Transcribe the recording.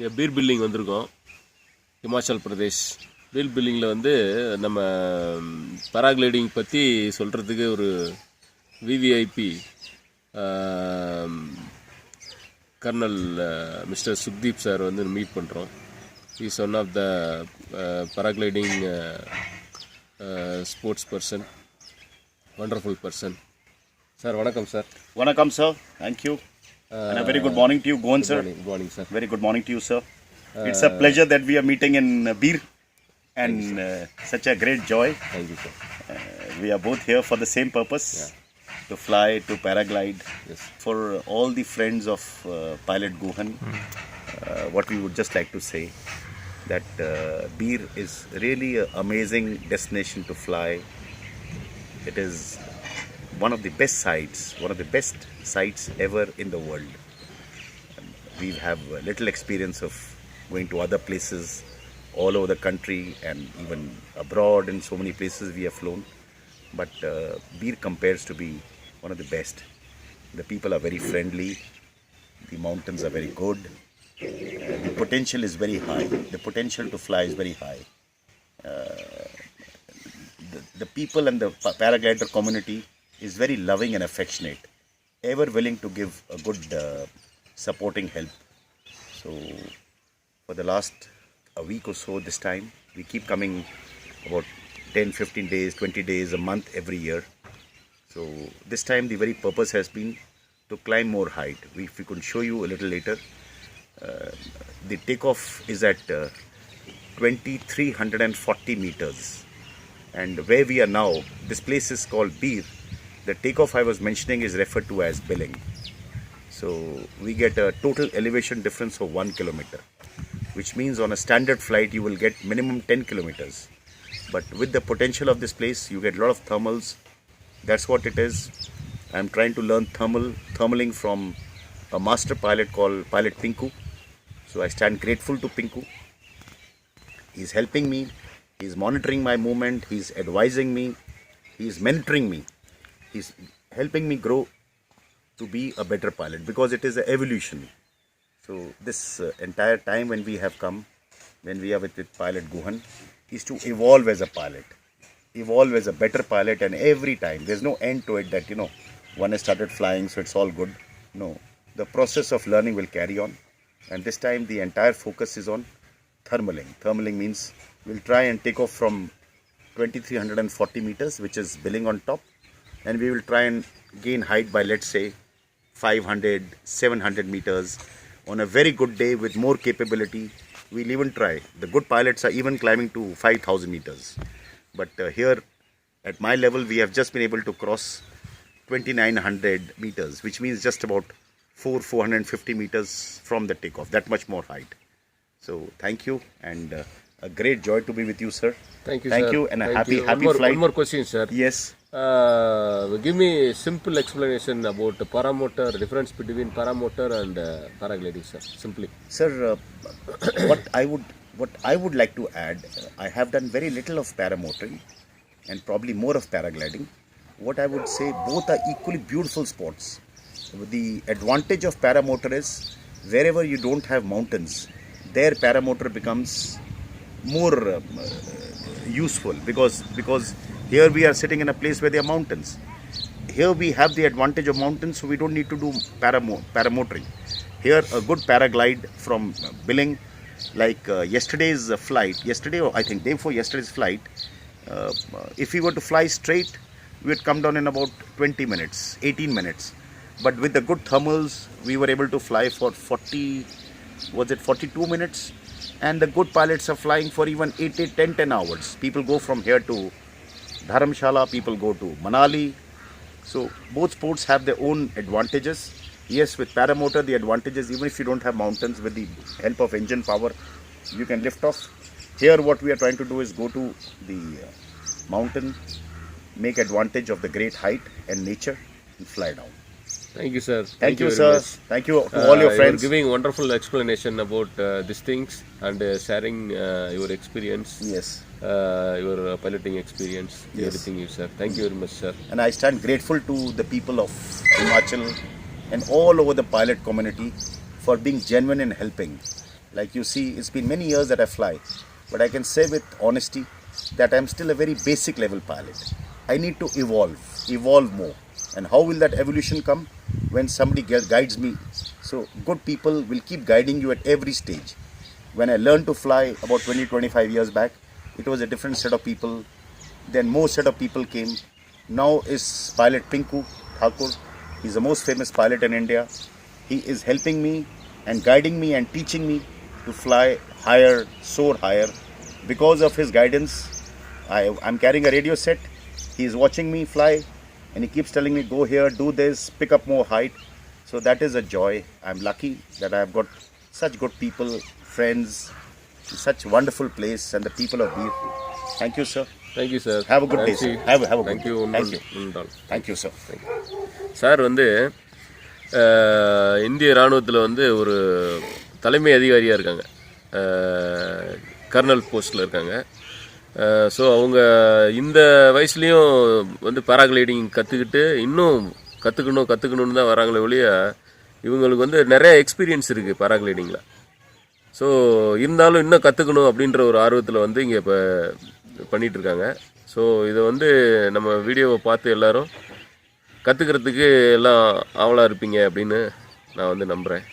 இங்கே beer building வந்திருக்கோம், Himachal Pradesh. Beer பில்டிங்கில் வந்து நம்ம பேராகிளைடிங் பற்றி சொல்கிறதுக்கு ஒரு VVIP colonel mister Sukhdeep sir வந்து மீட் பண்ணுறோம். Is one of the paragliding sports person, wonderful person. Sir வணக்கம் சார். வணக்கம் sir, thank you. And a very good morning to you, Goan sir. Good morning, sir. Very good morning to you, sir. It's a pleasure that we are meeting in Beer, and such a great joy. Thank you, sir. We are both here for the same purpose, to fly, to paraglide. Yes. For all the friends of Pilot Gohan, what we would just like to say that Beer is really an amazing destination to fly. It is one of the best sites ever in the world. We have little experience of going to other places all over the country and even abroad. In so many places we have flown, but Beer compares to be one of the best. The people are very friendly, the mountains are very good, the potential is very high. The potential to fly is very high. The people and the paraglider community is very loving and affectionate, ever willing to give a good supporting help. So for the last a week or so, this time we keep coming about 10-15 days, 20 days, a month every year. So this time the very purpose has been to climb more height. If we could show you a little later, the takeoff is at 2340 meters, and where we are now, this place is called Beer. The takeoff I was mentioning is referred to as billing. So we get a total elevation difference of 1 kilometer, which means on a standard flight you will get minimum 10 kilometers. But with the potential of this place, you get a lot of thermals. That's what it is. I'm trying to learn thermaling from a master pilot called Pilot Pinku. So I stand grateful to Pinku. He's helping me. He's monitoring my movement. He's advising me. He's mentoring me. He's helping me grow to be a better pilot, because it is an evolution. So this entire time when we have come, when we are with Pilot Gohan, is to evolve as a pilot, evolve as a better pilot. And every time there's no end to it that one has started flying so it's all good. No, the process of learning will carry on, and this time the entire focus is on thermaling. Thermaling means we'll try and take off from 2340 meters, which is billing on top, and we will try and gain height by, let's say, 500-700 meters. On a very good day with more capability, we'll even try. The good pilots are even climbing to 5000 meters. But here at my level, we have just been able to cross 2900 meters, which means just about 450 meters from the takeoff. That much more height. So thank you, and a great joy to be with you, sir. Thank you, Thank sir. you, and a Thank happy you. flight. One more question, sir. Yes. Give me simple explanation about paramotor, difference between paramotor and paragliding, sir. Simply. Sir, what I would like to add, I have done very little of paramotoring and probably more of paragliding. What I would say, both are equally beautiful sports. The advantage of paramotor is wherever you don't have mountains, there paramotor becomes more useful, because here we are sitting in a place where there are mountains. Here we have the advantage of mountains, so we don't need to do paramotoring. Here a good paraglide from Billing, like yesterday's flight, or I think day before yesterday's flight, if we were to fly straight, we would come down in about 20 minutes, 18 minutes. But with the good thermals, we were able to fly for 42 minutes. And the good pilots are flying for even 10 hours. People go from here to Dharamshala, people go to Manali. So both sports have their own advantages. Yes, with paramotor, the advantages, even if you don't have mountains, with the help of engine power, you can lift off. Here what we are trying to do is go to the mountain, make advantage of the great height and nature, and fly down. Thank you, sir. Thank you, very sir. much. Thank you to all your friends. You're giving wonderful explanation about these things, and sharing your experience. Yes. Your piloting experience. Yes. Everything you, sir. Thank you very much, sir. And I stand grateful to the people of Himachal and all over the pilot community for being genuine in helping. Like you see, it's been many years that I fly, but I can say with honesty that I'm still a very basic level pilot. I need to evolve more. And how will that evolution come? When somebody guides me. So good people will keep guiding you at every stage. When I learned to fly about 20-25 years back, it was a different set of people. Then more set of people came. Now is pilot Pinku Thakur. He's the most famous pilot in India. He is helping me and guiding me and teaching me to fly higher, soar higher. Because of his guidance, I'm carrying a radio set. He is watching me fly and he keeps telling me, go here, do this, pick up more height. So that is a joy. I'm lucky that I've got such good people, friends, such wonderful place, and the people of Beer. Thank you, sir. Thank you sir. Have a good day, sir. Have a good thank you. day. Thank you. உண்டால். Thank you, sir. Sir வந்து இந்திய இராணுவத்தில் வந்து ஒரு தலைமை அதிகாரியாக இருக்காங்க, kernel போஸ்ட்டில் இருக்காங்க. ஸோ அவங்க இந்த வயசுலேயும் வந்து பேராகிளைடிங் கற்றுக்கிட்டு இன்னும் கற்றுக்கணுன்னு தான் வராங்களே ஒழிய இவங்களுக்கு வந்து நிறைய எக்ஸ்பீரியன்ஸ் இருக்குது பேராகிளைடிங்கில். ஸோ இருந்தாலும் இன்னும் கற்றுக்கணும் அப்படின்ற ஒரு ஆர்வத்தில் வந்து இங்கே இப்போ பண்ணிகிட்ருக்காங்க. ஸோ இதை வந்து நம்ம வீடியோவை பார்த்து எல்லோரும் கற்றுக்கிறதுக்கு எல்லாம் ஆவலாக இருப்பீங்க அப்படின்னு நான் வந்து நம்புகிறேன்.